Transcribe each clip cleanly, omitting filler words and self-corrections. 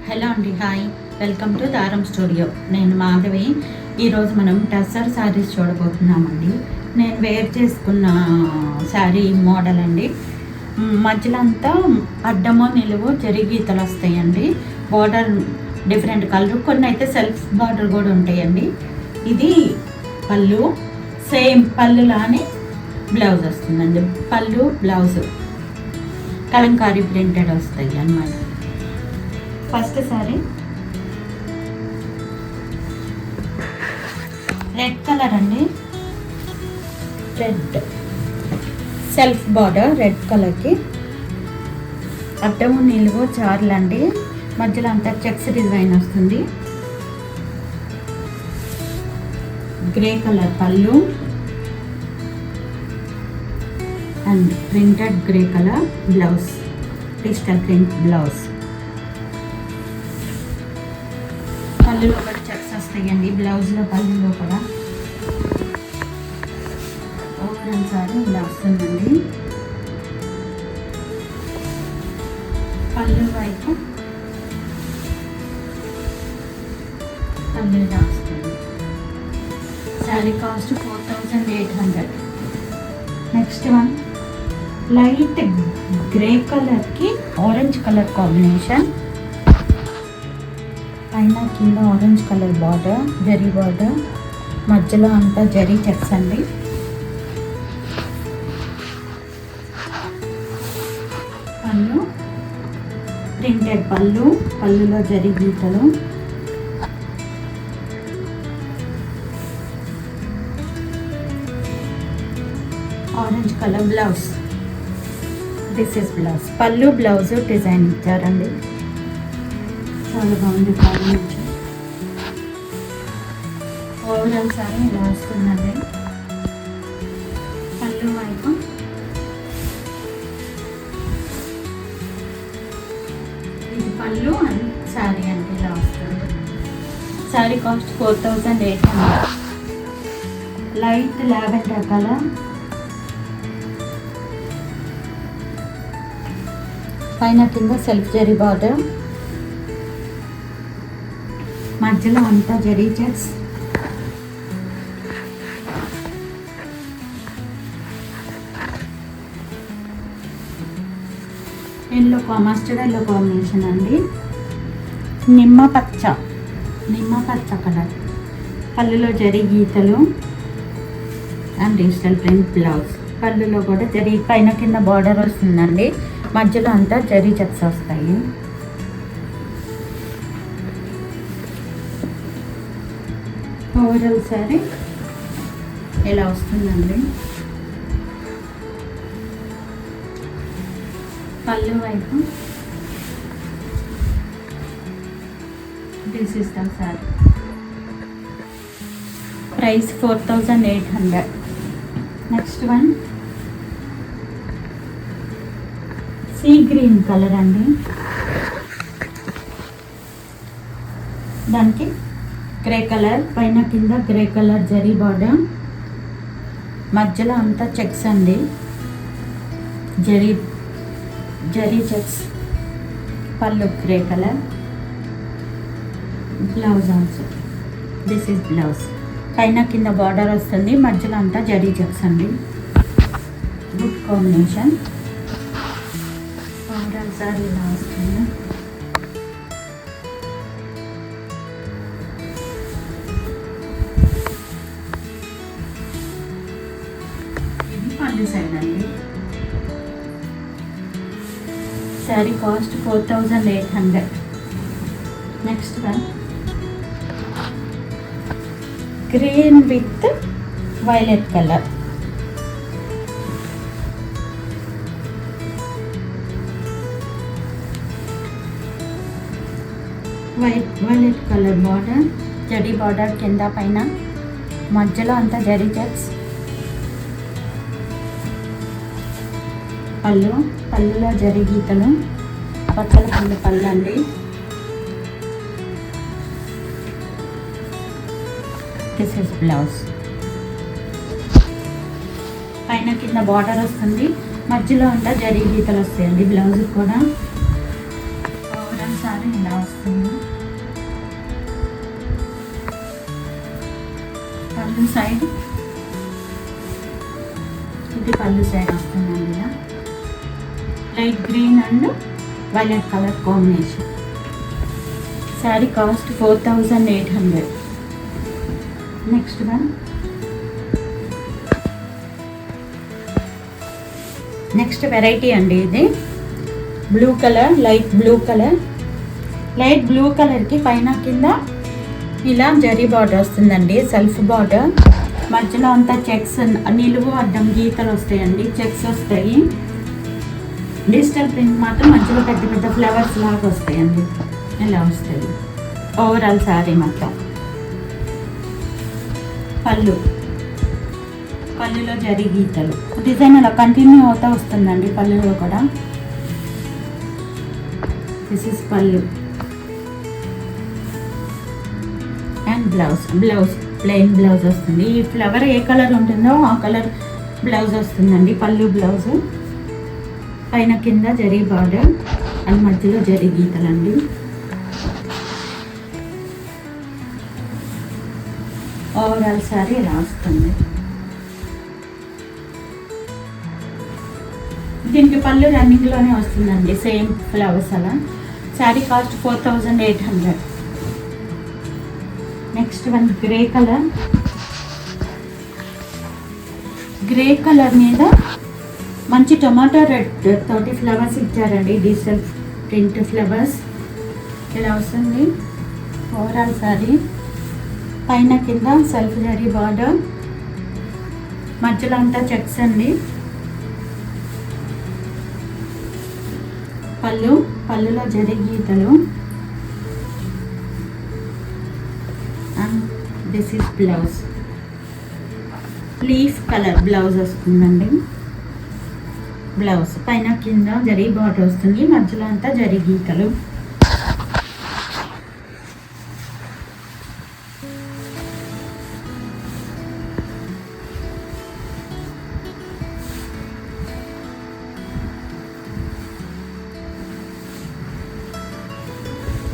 Hello అండి, hi, welcome to దారం studio. నేను మాధవి. ఈరోజు మనం టస్సర్ శారీస్ చూడబోతున్నామండి. నేను వేర్ చేసుకున్న శారీ మోడల్ అండి. మధ్యలో అంతా అడ్డమో నిలువు జరీ గీతలు వస్తాయండి. బార్డర్ డిఫరెంట్ కలర్, కొన్ని అయితే సెల్ఫ్ బార్డర్ కూడా ఉంటాయండి. ఇది పళ్ళు, సేమ్ పళ్ళులానే బ్లౌజ్ వస్తుందండి. పళ్ళు బ్లౌజ్ కలంకారీ ప్రింటెడ్ వస్తాయి అన్నమాట. ఫస్ట్ సారీ రెడ్ కలర్ అండి. రెడ్ సెల్ఫ్ బార్డర్ రెడ్ కలర్కి అడ్డము నిలువు చార్లండి. మధ్యలో అంతా చెక్స్ డిజైన్ వస్తుంది. గ్రే కలర్ పళ్ళు and printed grey colour blouse, digital print blouse. పళ్ళులో కూడా చెక్స్ వస్తాయండి. బ్లౌజ్లో పళ్ళులో కూడా ఓవరాల్ సారీ ఇలా వస్తుందండి. పళ్ళు వైపు పళ్ళు ఇలా వస్తుంది. Sari cost 4800. Next one light grey కలర్కి ఆరెంజ్ కలర్ కాంబినేషన్. పైన కింద orange colour border, zari border, మధ్యలో అంతా జరీ చెక్స్ అండి. పళ్ళు ప్రింటెడ్ పళ్ళు, పళ్ళులో జరీ గీతలు. Orange colour blouse. This is blouse. పళ్ళు బ్లౌజ్ డిజైన్ ఇచ్చారండి. చాలా బాగుంది. పళ్ళు నుంచి ఓవరాల్ సారీ ఇలా వస్తుందండి. పళ్ళు వైపు ఇది పళ్ళు అండ్ శారీ అంటే ఇలా వస్తుంది. Sari cost 4800. Light lavender colour. పైన కింద సెల్ఫ్ జరీ బార్డర్, మధ్యలో అంతా zari checks. Mustard yellow combination అండి. నిమ్మ పచ్చ కలర్. పళ్ళులో జరీ గీతలు అండ్ డిజిటల్ ప్రింట్ బ్లౌజ్. పళ్ళులో కూడా జరీ పైన కింద బార్డర్ వస్తుందండి. మధ్యలో అంతా జరీ చెక్స్ వస్తాయి. ఓవరాల్ సారీ ఇలా వస్తుందండి. పళ్ళు వైపు this is the sorry. Price 4800. Next one sea green colour అండి. దానికి గ్రే కలర్, పైన కింద గ్రే కలర్ జరీ బార్డర్, మధ్యలో అంతా చెక్స్ అండి. జరీ చెక్స్. పళ్ళు grey colour. Blouse also this is blouse. పైన కింద బార్డర్ వస్తుంది. మధ్యలో అంతా జరీ చెక్స్ అండి. Good combination. ఓవరాల్ సారీ ఇలా వస్తుంది. పళ్ళు సైడ్ అండి. Sari cost 4800. Next one green with violet colour. Violet colour border, zari border కింద పైన, మధ్యలో అంతా జరీ చెక్స్. పళ్ళులో జరీ గీతలు. పచ్చల పళ్ళు అండి. This is blouse. పైన కింద బార్డర్ వస్తుంది. మధ్యలో అంతా జరీ గీతలు వస్తాయండి బ్లౌజ్ కూడా. ఓవరాల్ సారీ సారీ ఇలా వస్తుంది. పళ్ళు సైడ్ ఇది పళ్ళు సైడ్ వస్తుందండి. ఇలా light green and violet colour combination. Sari cost 4800. Next one, next variety అండి. ఇది blue colour, light blue colour. Light blue కలర్కి పైన కింద ఇలా జరీ బార్డర్ వస్తుందండి, సెల్ఫ్ బార్డర్. మధ్యలో అంతా చెక్స్, నిలువు అడ్డం గీతలు వస్తాయండి, చెక్స్ వస్తాయి. డిజిటల్ ప్రింట్ మాత్రం మధ్యలో పెద్ద పెద్ద ఫ్లవర్స్ లాగా వస్తాయండి, ఇలా వస్తాయి ఓవరాల్ శారీ మొత్తం. పళ్ళులో జరీ గీతలు డిజైన్ అలా కంటిన్యూ అవుతూ వస్తుందండి పళ్ళులో కూడా. దిస్ ఇస్ పళ్ళు అండ్ బ్లౌజ్ ప్లెయిన్ బ్లౌజ్ వస్తుంది. ఈ ఫ్లవర్ ఏ కలర్ ఉంటుందో ఆ కలర్ బ్లౌజ్ వస్తుందండి. పళ్ళు బ్లౌజ్ పైన కింద జరీ బార్డర్ అండ్ మధ్యలో జరీ గీతలండి. ఓవరాల్ శారీ ఇలా వస్తుంది. దీనికి పళ్ళు రన్నింగ్లోనే వస్తుందండి, సేమ్ ఫ్లవర్స్ అలా. Sari cost 4800. Next one grey colour మీద మంచి టొమాటో రెడ్ తోటి ఫ్లవర్స్ ఇచ్చారండి, డిజిటల్ ప్రింట్ ఫ్లవర్స్ ఇలా వస్తుంది ఓవరాల్ శారీ. పైన కింద సెల్ఫ్ జరీ బార్డర్, మధ్యలో అంతా చెక్స్ అండి. పళ్ళులో జరీ గీతలు and this is blouse. Leaf colour blouse వస్తుందండి. బ్లౌజ్ పైన కింద జరీ బార్డర్ వస్తుంది, మధ్యలో అంతా జరీ గీతలు.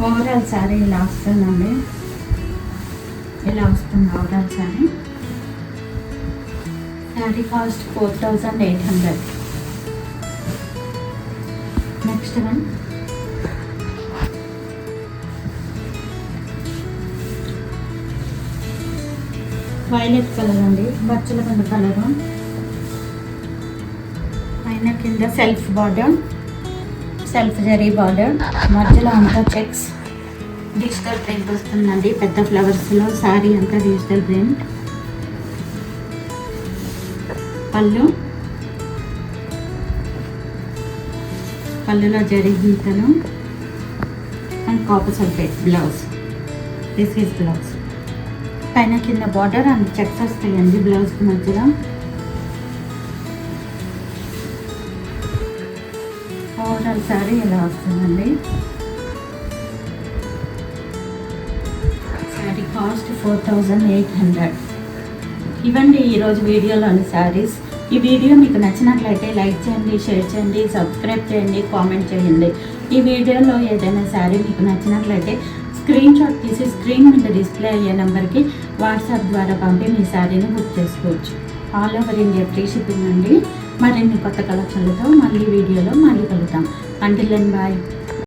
ఓవరాల్ శారీ ఇలా వస్తుందండి, ఇలా వస్తుంది overall sari. Sari cost 4800. Next one violet colour అండి, బచ్చల పండు కలరు. పైన కింద self border, self zari border, మధ్యలో అంతా చెక్స్. డిజిటల్ ప్రింట్ వస్తుందండి పెద్ద ఫ్లవర్స్లో. శారీ అంతా డిజిటల్ ప్రింట్. పళ్ళులో జరీ గీతలు and copper sulphate blouse. This is blouse. పైన కింద బార్డర్ అండ్ చెక్స్ వస్తాయండి బ్లౌజ్కి మధ్యలో. ఓవరాల్ శారీ ఇలా వస్తుందండి. శారీ కాస్ట్ 4800. ఇవ్వండి ఈరోజు వీడియోలోని శారీస్. ఈ వీడియో మీకు నచ్చినట్లయితే లైక్ చేయండి, షేర్ చేయండి, సబ్స్క్రైబ్ చేయండి, కామెంట్ చేయండి. ఈ వీడియోలో ఏదైనా శారీ మీకు నచ్చినట్లయితే స్క్రీన్ షాట్ తీసి స్క్రీన్ మీద డిస్ప్లే అయ్యే నెంబర్కి వాట్సాప్ ద్వారా పంపి మీ శారీని బుక్ చేసుకోవచ్చు. All over India free shipping అండి. మరిన్ని కొత్త కలెక్షన్లతో మళ్ళీ వీడియోలో మళ్ళీ కలుద్దాం. Until then bye.